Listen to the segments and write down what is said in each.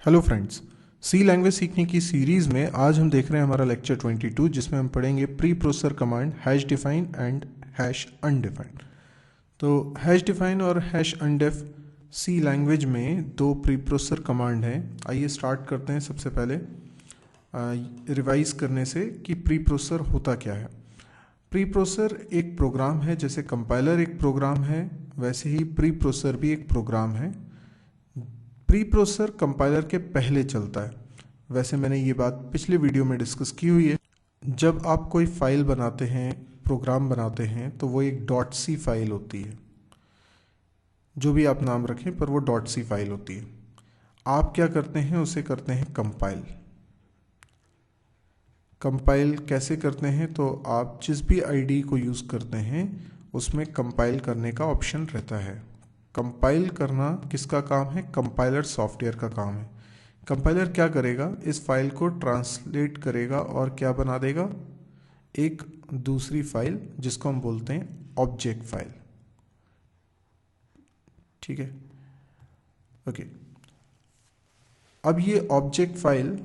Hello friends, सी language सीखने की series में आज हम देख रहे हैं हमारा लेक्चर 22 जिसमें हम पढ़ेंगे pre processor command hash define and hash undefine. तो हैश डिफाइन और हैश अनडिफ सी लैंग्वेज में दो प्री प्रोसेसर कमांड हैं। आइए स्टार्ट करते हैं सबसे पहले रिवाइज करने से कि प्री प्रोसेसर होता क्या है। प्री प्रोसेसर एक प्रोग्राम है, जैसे कंपाइलर एक प्रोग्राम है वैसे ही प्री प्रोसेसर भी एक प्रोग्राम है। प्री प्रोसेसर कंपाइलर के पहले चलता है। वैसे मैंने ये बात पिछले वीडियो में डिस्कस की हुई है। जब आप कोई फाइल बनाते हैं, प्रोग्राम बनाते हैं, तो वो एक डॉट सी फाइल होती है। जो भी आप नाम रखें पर वो डॉट सी फाइल होती है। आप क्या करते हैं, उसे करते हैं कंपाइल। कंपाइल कैसे करते हैं, तो आप जिस भी आईडी को यूज़ करते हैं उसमें कंपाइल करने का ऑप्शन रहता है। कंपाइल करना किसका काम है? कंपाइलर सॉफ्टवेयर का काम है। कंपाइलर क्या करेगा? इस फाइल को ट्रांसलेट करेगा और क्या बना देगा? एक दूसरी फाइल जिसको हम बोलते हैं ऑब्जेक्ट फाइल। ठीक है, ओके। अब ये ऑब्जेक्ट फाइल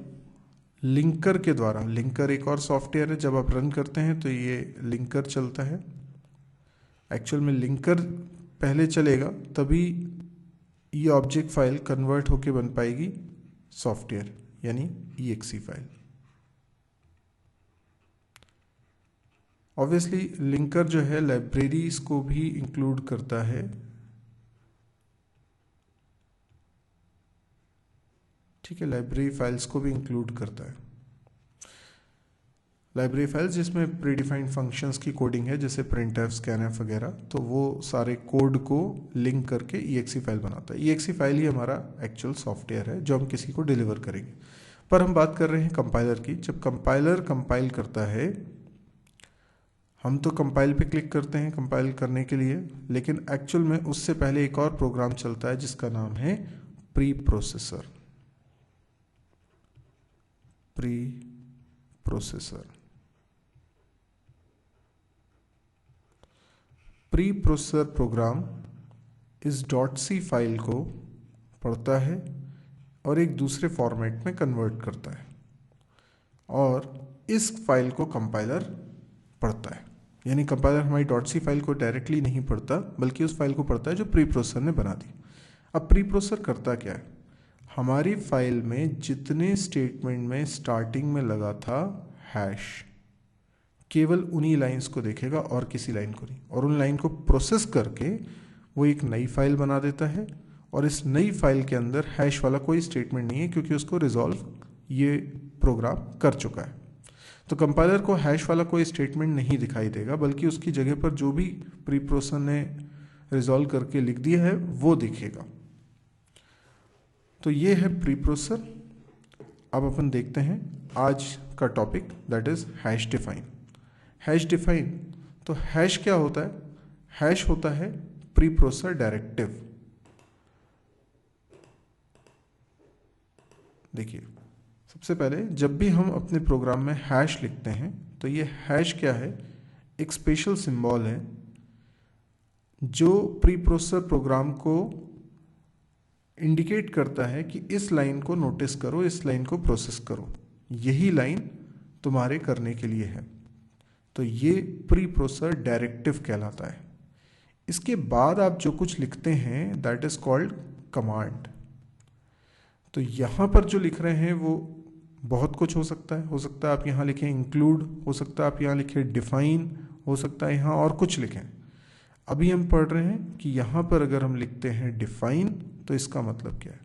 लिंकर के द्वारा, लिंकर एक और सॉफ्टवेयर है, जब आप रन करते हैं तो ये लिंकर चलता है। एक्चुअल में लिंकर पहले चलेगा तभी ये ऑब्जेक्ट फाइल कन्वर्ट होके बन पाएगी सॉफ्टवेयर, यानी EXE फाइल। ऑब्वियसली लिंकर जो है लाइब्रेरीज को भी इंक्लूड करता है। ठीक है, लाइब्रेरी फाइल्स को भी इंक्लूड करता है। लाइब्रेरी फाइल्स जिसमें प्रीडिफाइंड फंक्शंस की कोडिंग है, जैसे printf, scanf वगैरह, तो वो सारे कोड को लिंक करके EXE फाइल बनाता है। EXE फाइल ही हमारा एक्चुअल सॉफ्टवेयर है जो हम किसी को डिलीवर करेंगे। पर हम बात कर रहे हैं कंपाइलर की। जब कंपाइलर कंपाइल करता है, हम तो कंपाइल पे क्लिक करते हैं कंपाइल करने के लिए, लेकिन एक्चुअल में उससे पहले एक और प्रोग्राम चलता है जिसका नाम है preprocessor. Preprocessor preprocessor program इस डॉट सी फाइल को पढ़ता है और एक दूसरे फॉर्मेट में कन्वर्ट करता है, और इस फाइल को कंपाइलर पढ़ता है। यानी कंपाइलर हमारी डॉट सी फाइल को डायरेक्टली नहीं पढ़ता, बल्कि उस फाइल को पढ़ता है जो प्री प्रोसेसर ने बना दी। अब प्री प्रोसेसर करता क्या है? हमारी फाइल में जितने स्टेटमेंट में स्टार्टिंग में लगा था हैश, केवल उन्हीं लाइंस को देखेगा और किसी लाइन को नहीं, और उन लाइन को प्रोसेस करके वो एक नई फाइल बना देता है। और इस नई फाइल के अंदर हैश वाला कोई स्टेटमेंट नहीं है, क्योंकि उसको रिजॉल्व ये प्रोग्राम कर चुका है। तो कंपाइलर को हैश वाला कोई स्टेटमेंट नहीं दिखाई देगा, बल्कि उसकी जगह पर जो भी प्री प्रोसेसर ने रिजॉल्व करके लिख दिया है वो दिखेगा। तो ये है प्री प्रोसेसर। अब अपन देखते हैं आज का topic, that is hash define. Hash define, तो हैश क्या होता है? हैश होता है प्री प्रोसेसर डायरेक्टिव। देखिए, सबसे पहले जब भी हम अपने प्रोग्राम में हैश लिखते हैं तो ये हैश क्या है? एक स्पेशल सिंबल है जो प्री प्रोसेसर प्रोग्राम को इंडिकेट करता है कि इस लाइन को नोटिस करो, इस लाइन को प्रोसेस करो, यही लाइन तुम्हारे करने के लिए है। तो ये प्री प्रोसेसर डायरेक्टिव कहलाता है। इसके बाद आप जो कुछ लिखते हैं दैट इज कॉल्ड कमांड। तो यहाँ पर जो लिख रहे हैं वो बहुत कुछ हो सकता है। आप यहाँ लिखें इंक्लूड, हो सकता है आप यहाँ लिखें डिफाइन, हो सकता है यहाँ और कुछ लिखें। अभी हम पढ़ रहे हैं कि यहाँ पर अगर हम लिखते हैं डिफाइन तो इसका मतलब क्या है?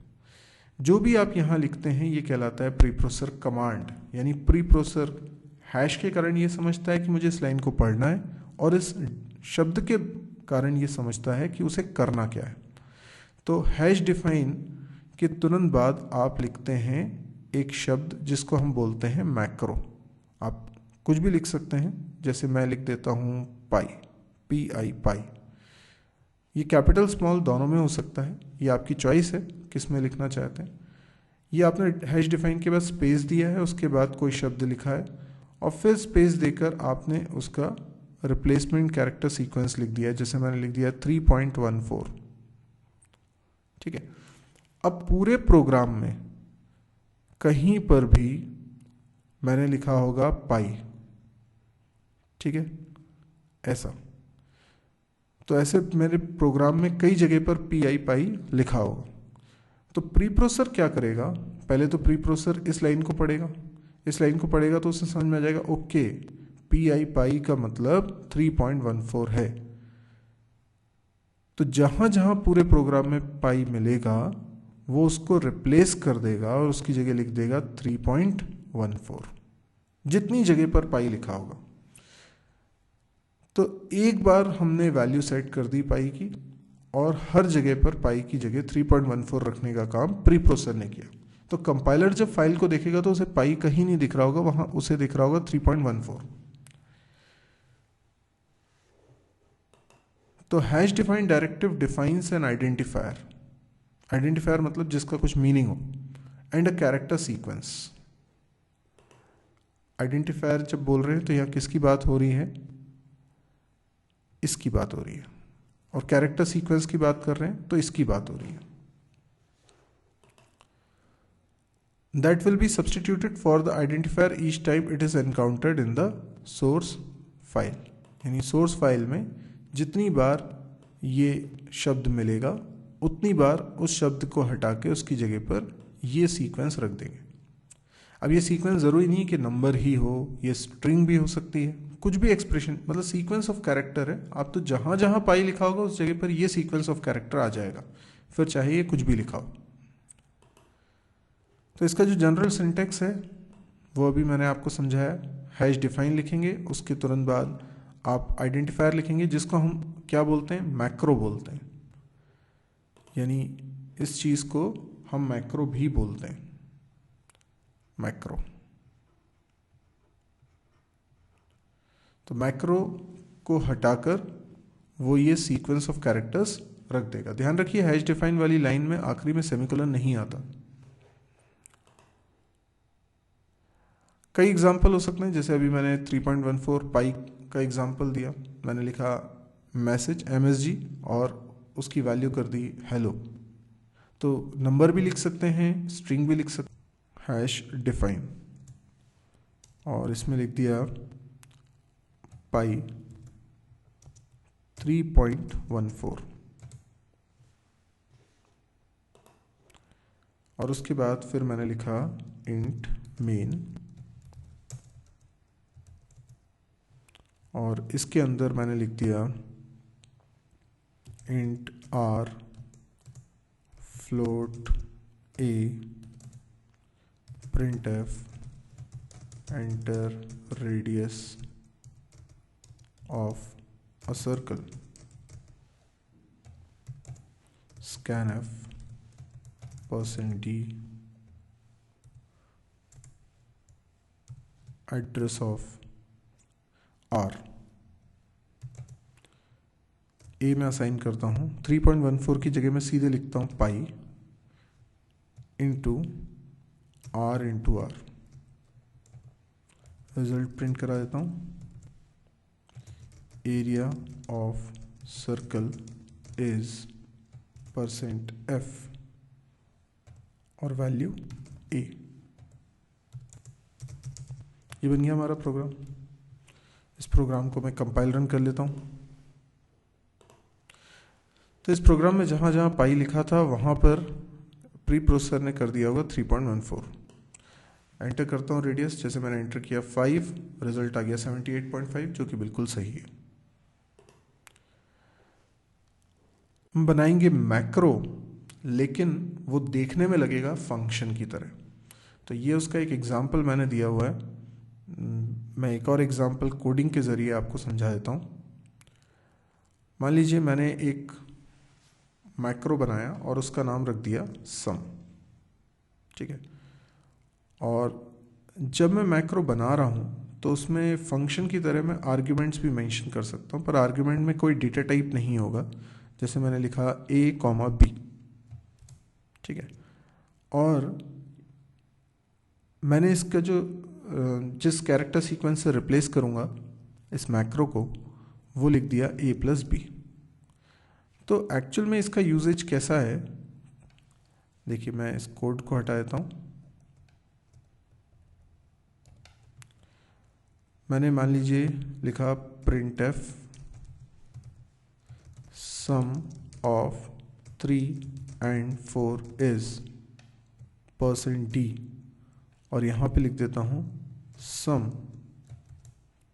जो भी आप यहाँ लिखते हैं ये कहलाता है प्री प्रोसेसर कमांड। यानी प्री प्रोसेसर हैश के कारण ये समझता है कि मुझे इस लाइन को पढ़ना है, और इस शब्द के कारण ये समझता है कि उसे करना क्या है। तो हैश डिफाइन के तुरंत बाद आप लिखते हैं एक शब्द जिसको हम बोलते हैं मैक्रो। आप कुछ भी लिख सकते हैं, जैसे मैं लिख देता हूँ पाई, PI, पाई। ये कैपिटल स्मॉल दोनों में हो सकता है, ये आपकी चॉइस है किस में लिखना चाहते हैं। ये आपने हैश डिफाइन के बाद स्पेस दिया है, उसके बाद कोई शब्द लिखा है, और फिर स्पेस देकर आपने उसका रिप्लेसमेंट कैरेक्टर सीक्वेंस लिख दिया है, जैसे मैंने लिख दिया 3.14। ठीक है। अब पूरे प्रोग्राम में कहीं पर भी मैंने लिखा होगा पाई, ठीक है, ऐसा। तो ऐसे मेरे प्रोग्राम में कई जगह पर पी आई पाई लिखा होगा। तो प्री प्रोसेसर क्या करेगा, पहले तो प्री प्रोसेसर इस लाइन को पढ़ेगा, इस लाइन को पढ़ेगा तो उसे समझ में आ जाएगा ओके पी आई पाई का मतलब 3.14 है। तो जहां जहां पूरे प्रोग्राम में पाई मिलेगा वो उसको रिप्लेस कर देगा और उसकी जगह लिख देगा 3.14, जितनी जगह पर पाई लिखा होगा। तो एक बार हमने वैल्यू सेट कर दी पाई की और हर जगह पर पाई की जगह 3.14 रखने का काम प्री प्रोसेसर ने किया। तो कंपाइलर जब फाइल को देखेगा तो उसे पाई कहीं नहीं दिख रहा होगा, वहां उसे दिख रहा होगा 3.14। तो hash defined directive defines N identifier, identifier मतलब जिसका कुछ मीनिंग हो, and a character sequence. Identifier जब बोल रहे हैं तो यहां किसकी बात हो रही है, इसकी बात हो रही है, और कैरेक्टर सीक्वेंस की बात कर रहे हैं तो इसकी बात हो रही है। That will be substituted for the identifier each time it is encountered in the source file, यानी सोर्स फाइल में जितनी बार ये शब्द मिलेगा उतनी बार उस शब्द को हटा के उसकी जगह पर ये सीक्वेंस रख देंगे। अब ये सीक्वेंस ज़रूरी नहीं कि नंबर ही हो, ये स्ट्रिंग भी हो सकती है, कुछ भी एक्सप्रेशन, मतलब सीक्वेंस ऑफ कैरेक्टर है। आप तो जहाँ जहाँ पाई लिखा होगा उस जगह पर ये सीक्वेंस ऑफ कैरेक्टर आ जाएगा, फिर चाहे ये कुछ भी लिखा हो। तो इसका जो जनरल सिंटेक्स है वो अभी मैंने आपको समझाया। हैश डिफाइन लिखेंगे, उसके तुरंत बाद आप आइडेंटिफायर लिखेंगे जिसको हम क्या बोलते हैं, मैक्रो बोलते हैं, यानी इस चीज़ को हम मैक्रो भी बोलते हैं, मैक्रो। तो मैक्रो को हटाकर वो ये सीक्वेंस ऑफ कैरेक्टर्स रख देगा। ध्यान रखिए हैश डिफाइन वाली लाइन में आखिरी में सेमीकोलन नहीं आता। कई एग्जाम्पल हो सकते हैं, जैसे अभी मैंने 3.14 पाई का एग्जाम्पल दिया, मैंने लिखा मैसेज MSG और उसकी वैल्यू कर दी हेलो। तो नंबर भी लिख सकते हैं, स्ट्रिंग भी लिख सकते हैं, हैश डिफाइन, और इसमें लिख दिया पाई 3.14, और उसके बाद फिर मैंने लिखा इंट मेन, और इसके अंदर मैंने लिख दिया int R float A printf enter radius of a circle scanf %d address of R। A में असाइन करता हूँ 3.14 की जगह मैं सीधे लिखता हूँ pi into R into R। Result print करा देता हूँ, area of circle is %f और वैल्यू a। ये बन गया हमारा प्रोग्राम। इस प्रोग्राम को मैं कंपाइल रन कर लेता हूँ। तो इस प्रोग्राम में जहाँ जहाँ पाई लिखा था वहाँ पर प्री प्रोसेसर ने कर दिया होगा 3.14। एंटर करता हूँ रेडियस, जैसे मैंने एंटर किया 5, रिजल्ट आ गया 78.5, जो कि बिल्कुल सही है। हम बनाएंगे मैक्रो, लेकिन वो देखने में लगेगा फंक्शन की तरह। तो ये उसका एक एग्जाम्पल मैंने दिया हुआ है। मैं एक और एग्जाम्पल कोडिंग के ज़रिए आपको समझा देता हूँ। मान लीजिए मैंने एक मैक्रो बनाया और उसका नाम रख दिया सम, ठीक है। और जब मैं मैक्रो बना रहा हूँ तो उसमें फंक्शन की तरह मैं आर्ग्यूमेंट्स भी मेंशन कर सकता हूँ, पर आर्ग्यूमेंट में कोई डेटा टाइप नहीं होगा। जैसे मैंने लिखा A, B, ठीक है। और मैंने इसका जो जिस कैरेक्टर सीक्वेंस से रिप्लेस करूँगा इस मैक्रो को, वो लिख दिया A+B। तो एक्चुअल में इसका यूजेज कैसा है, देखिए मैं इस कोड को हटा देता हूँ। मैंने मान लीजिए लिखा printf sum of 3 and 4 is %d और यहाँ पे लिख देता हूँ sum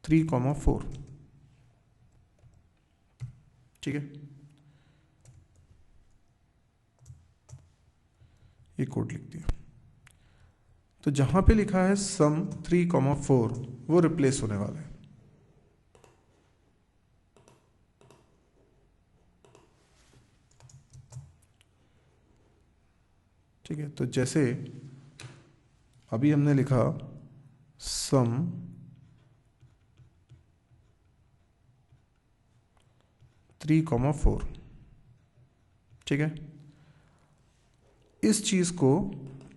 3,4। ठीक है, ये कोड लिख दिया। तो जहां पे लिखा है सम 3,4 वो रिप्लेस होने वाला है। ठीक है, तो जैसे अभी हमने लिखा सम 3,4। ठीक है, इस चीज को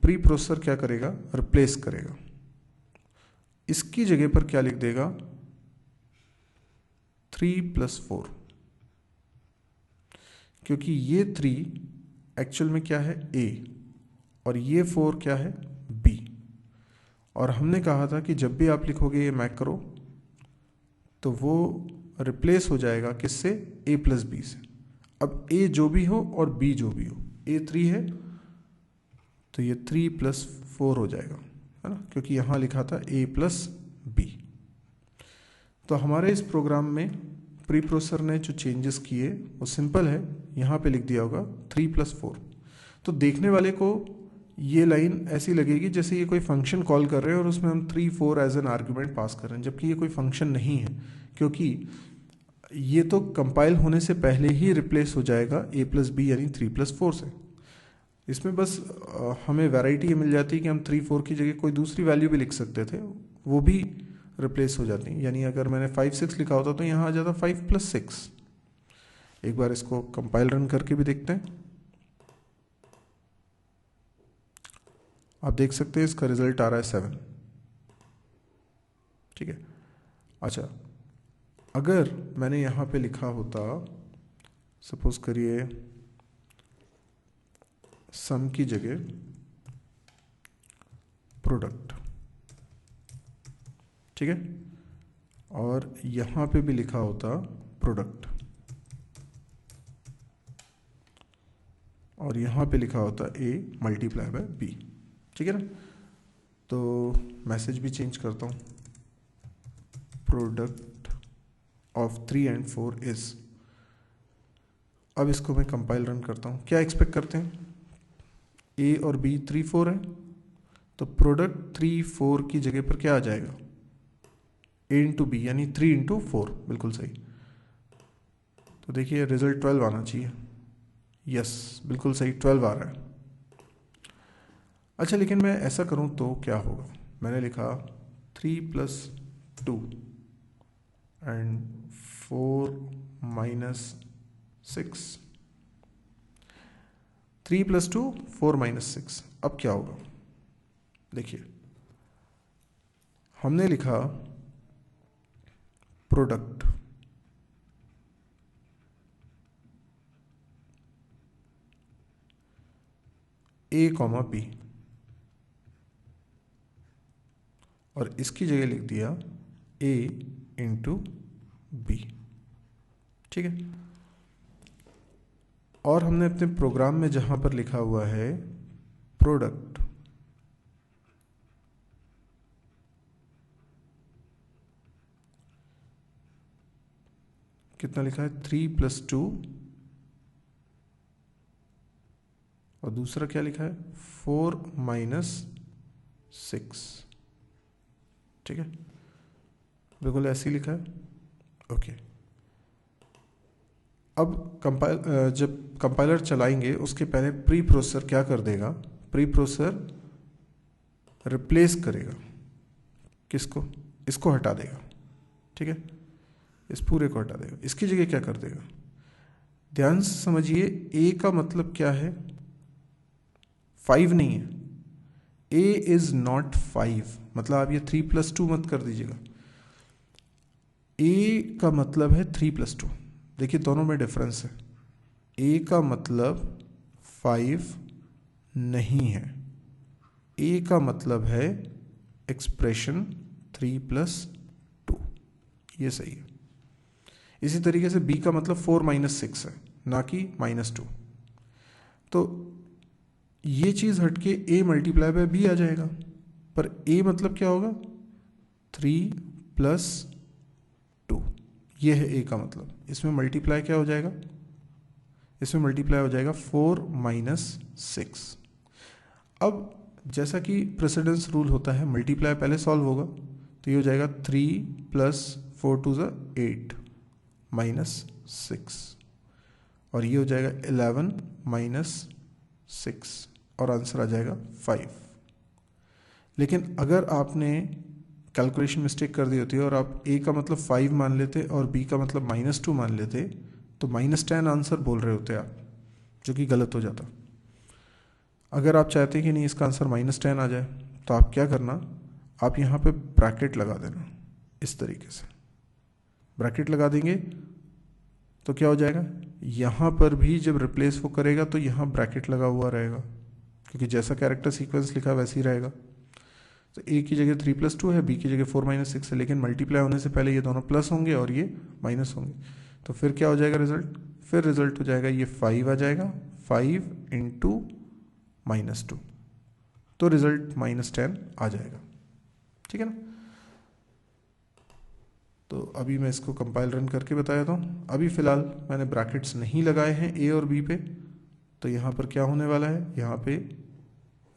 प्री प्रोसेसर क्या करेगा, रिप्लेस करेगा। इसकी जगह पर क्या लिख देगा 3+4, क्योंकि ये 3 एक्चुअल में क्या है A और ये 4 क्या है B। और हमने कहा था कि जब भी आप लिखोगे ये मैक्रो तो वो रिप्लेस हो जाएगा किससे, A+B से। अब A जो भी हो और B जो भी हो, A 3 है तो ये 3+4 हो जाएगा, है ना, क्योंकि यहाँ लिखा था A+B। तो हमारे इस प्रोग्राम में प्री प्रोसेसर ने जो चेंजेस किए वो सिंपल है, यहाँ पे लिख दिया होगा 3+4। तो देखने वाले को ये लाइन ऐसी लगेगी जैसे ये कोई फंक्शन कॉल कर रहे हैं और उसमें हम 3-4 एज एन आर्ग्यूमेंट पास कर रहे हैं, जबकि ये कोई फंक्शन नहीं है, क्योंकि ये तो कंपाइल होने से पहले ही रिप्लेस हो जाएगा A+B यानी 3+4 से। इसमें बस हमें वैरायटी मिल जाती है कि हम 3-4 की जगह कोई दूसरी वैल्यू भी लिख सकते थे, वो भी रिप्लेस हो जाती है। यानी अगर मैंने 5-6 लिखा होता तो यहाँ आ जाता 5+6। एक बार इसको कंपाइल रन करके भी देखते हैं। आप देख सकते हैं इसका रिजल्ट आ रहा है 7। ठीक है, अच्छा अगर मैंने यहाँ पे लिखा होता, सपोज करिए सम की जगह प्रोडक्ट, ठीक है, और यहाँ पे भी लिखा होता प्रोडक्ट और यहाँ पे लिखा होता A मल्टीप्लाई बाय B। ठीक है ना, तो मैसेज भी चेंज करता हूँ, प्रोडक्ट ऑफ 3 and 4 इज। अब इसको मैं कंपाइल रन करता हूँ। क्या एक्सपेक्ट करते हैं, A और B 3-4 है, तो प्रोडक्ट 3-4 की जगह पर क्या आ जाएगा A इंटू B यानी 3 इंटू 4, बिल्कुल सही। तो देखिए रिजल्ट 12 आना चाहिए। यस, बिल्कुल सही, 12 आ रहा है। अच्छा, लेकिन मैं ऐसा करूं तो क्या होगा, मैंने लिखा 3+2 एंड 4-6, 3+2 4-6। अब क्या होगा, देखिए हमने लिखा प्रोडक्ट A, B और इसकी जगह लिख दिया A इंटू B। ठीक है, और हमने अपने प्रोग्राम में जहां पर लिखा हुआ है प्रोडक्ट कितना लिखा है 3+2 और दूसरा क्या लिखा है 4-6। ठीक है, बिल्कुल ऐसे ही लिखा है। ओके, अब जब कंपाइलर चलाएंगे उसके पहले प्री प्रोसेसर क्या कर देगा, प्री प्रोसेसर रिप्लेस करेगा किसको, इसको हटा देगा। ठीक है, इस पूरे को हटा देगा, इसकी जगह क्या कर देगा, ध्यान से समझिए। A का मतलब क्या है, 5 नहीं है, A इज नॉट 5, मतलब आप ये 3+2 मत कर दीजिएगा। A का मतलब है 3+2, देखिए दोनों में डिफरेंस है। A का मतलब 5 नहीं है, A का मतलब है एक्सप्रेशन 3+2। ये सही है। इसी तरीके से b का मतलब 4 - 6 है, ना कि -2। तो ये चीज़ हटके a मल्टीप्लाई बाय b आ जाएगा, पर a मतलब क्या होगा 3 + 2, ये है a का मतलब। इसमें मल्टीप्लाई क्या हो जाएगा, इसमें मल्टीप्लाई हो जाएगा 4 - 6। अब जैसा कि प्रेसिडेंस रूल होता है, मल्टीप्लाई पहले सॉल्व होगा, तो ये हो जाएगा 3 + 4 × 2 = 8 -6, और ये हो जाएगा 11 - 6, और आंसर आ जाएगा 5। लेकिन अगर आपने कैलकुलेशन मिस्टेक कर दी होती है और आप a का मतलब 5 मान लेते और b का मतलब -2 मान लेते, तो -10 आंसर बोल रहे होते आप, जो कि गलत हो जाता। अगर आप चाहते हैं कि नहीं इसका आंसर -10 आ जाए, तो आप क्या करना, आप यहाँ पे ब्रैकेट लगा देना। इस तरीके से ब्रैकेट लगा देंगे तो क्या हो जाएगा, यहाँ पर भी जब रिप्लेस वो करेगा तो यहाँ ब्रैकेट लगा हुआ रहेगा, क्योंकि जैसा कैरेक्टर सीक्वेंस लिखा वैसे ही रहेगा। तो a की जगह 3 + 2 है, b की जगह 4 - 6 है, लेकिन मल्टीप्लाई होने से पहले ये दोनों प्लस होंगे और ये माइनस होंगे। तो फिर क्या हो जाएगा रिजल्ट, फिर रिजल्ट हो जाएगा ये 5 आ जाएगा, 5 × -2, तो रिजल्ट -10 आ जाएगा। ठीक है ना। तो अभी मैं इसको कंपाइल रन करके बता देता हूँ। अभी फ़िलहाल मैंने ब्रैकेट्स नहीं लगाए हैं a और b पे, तो यहाँ पर क्या होने वाला है, यहाँ पे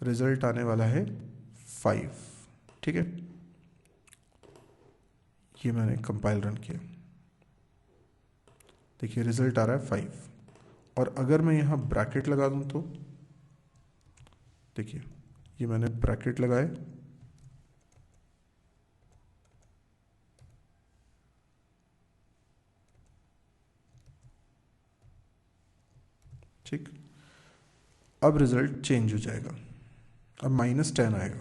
रिजल्ट आने वाला है 5। ठीक है, ये मैंने कंपाइल रन किया, देखिए रिजल्ट आ रहा है 5। और अगर मैं यहाँ ब्रैकेट लगा दूँ तो देखिए ये मैंने ब्रैकेट लगाए, ठीक, अब रिजल्ट चेंज हो जाएगा, अब -10 आएगा,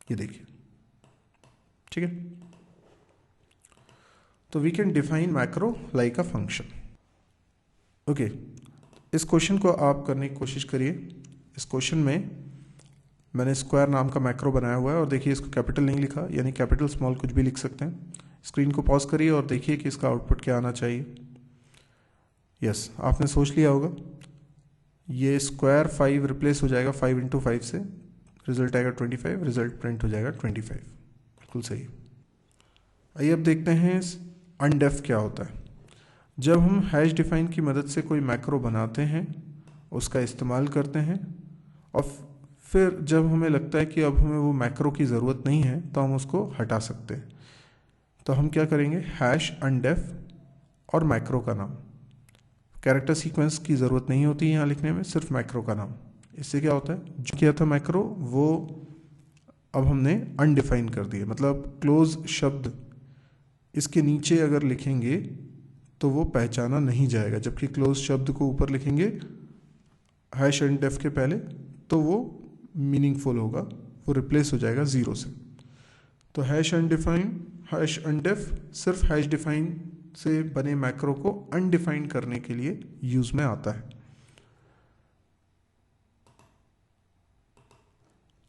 ये देखिए। ठीक है, तो we can define macro like a function. Okay, इस क्वेश्चन को आप करने की कोशिश करिए। इस क्वेश्चन में मैंने स्क्वायर नाम का मैक्रो बनाया हुआ है, और देखिए इसको कैपिटल नहीं लिखा, यानी कैपिटल स्मॉल कुछ भी लिख सकते हैं। स्क्रीन को पॉज करिए और देखिए कि इसका आउटपुट क्या आना चाहिए। यस, आपने सोच लिया होगा, ये स्क्वायर 5 रिप्लेस हो जाएगा 5 × 5 से, रिजल्ट आएगा 25, रिजल्ट प्रिंट हो जाएगा 25, बिल्कुल सही। आइए अब देखते हैं अनडेफ क्या होता है। जब हम हैश डिफाइन की मदद से कोई मैक्रो बनाते हैं, उसका इस्तेमाल करते हैं, और फिर जब हमें लगता है कि अब हमें वो मैक्रो की ज़रूरत नहीं है, तो हम उसको हटा सकते हैं। तो हम क्या करेंगे, हैश अनडेफ और मैक्रो का नाम, कैरेक्टर सीक्वेंस की ज़रूरत नहीं होती है यहाँ लिखने में, सिर्फ मैक्रो का नाम। इससे क्या होता है, जो किया था मैक्रो वो अब हमने अनडिफाइन कर दिया, मतलब क्लोज शब्द इसके नीचे अगर लिखेंगे तो वो पहचाना नहीं जाएगा, जबकि क्लोज शब्द को ऊपर लिखेंगे हैश अनडेफ के पहले तो वो मीनिंगफुल होगा, वो रिप्लेस हो जाएगा 0 से। तो हैश अनडिफाइन, हैश अनडेफ सिर्फ हैश डिफाइन से बने मैक्रो को अनडिफाइन करने के लिए यूज में आता है।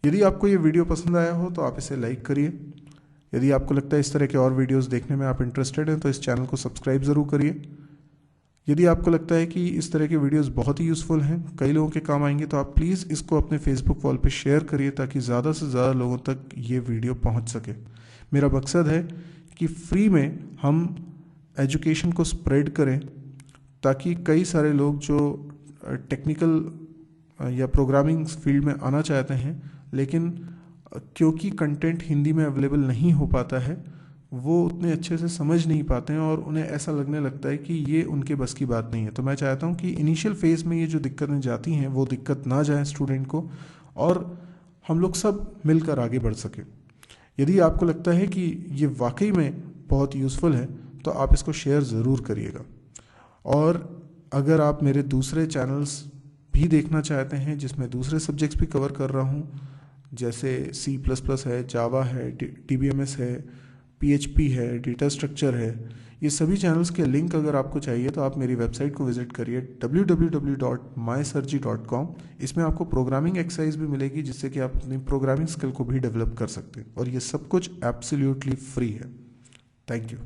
यदि आपको ये वीडियो पसंद आया हो तो आप इसे लाइक करिए। यदि आपको लगता है इस तरह के और वीडियोस देखने में आप इंटरेस्टेड हैं, तो इस चैनल को सब्सक्राइब ज़रूर करिए। यदि आपको लगता है कि इस तरह के वीडियोस बहुत ही यूज़फुल हैं, कई लोगों के काम आएंगे, तो आप प्लीज़ इसको अपने फेसबुक वॉल पे शेयर करिए, ताकि ज़्यादा से ज़्यादा लोगों तक ये वीडियो पहुंच सके। मेरा मकसद है कि फ्री में हम एजुकेशन को स्प्रेड करें, ताकि कई सारे लोग जो टेक्निकल या प्रोग्रामिंग फील्ड में आना चाहते हैं, लेकिन क्योंकि कंटेंट हिंदी में अवेलेबल नहीं हो पाता है, वो उतने अच्छे से समझ नहीं पाते हैं और उन्हें ऐसा लगने लगता है कि ये उनके बस की बात नहीं है। तो मैं चाहता हूँ कि इनिशियल फेज़ में ये जो दिक्कतें जाती हैं वो दिक्कत ना जाए स्टूडेंट को, और हम लोग सब मिलकर आगे बढ़ सकें। यदि आपको लगता है कि ये वाकई में बहुत यूज़फुल है, तो आप इसको शेयर ज़रूर करिएगा। और अगर आप मेरे दूसरे चैनल्स भी देखना चाहते हैं जिसमें दूसरे सब्जेक्ट्स भी कवर कर रहा हूँ, जैसे C++ है, जावा है, TBMS है, PHP है, डेटा स्ट्रक्चर है, ये सभी चैनल्स के लिंक अगर आपको चाहिए तो आप मेरी वेबसाइट को विजिट करिए www.mysirji.com। इसमें आपको प्रोग्रामिंग एक्सरसाइज भी मिलेगी जिससे कि आप अपनी प्रोग्रामिंग स्किल को भी डेवलप कर सकते हैं, और ये सब कुछ एब्सोल्युटली फ्री है। Thank you.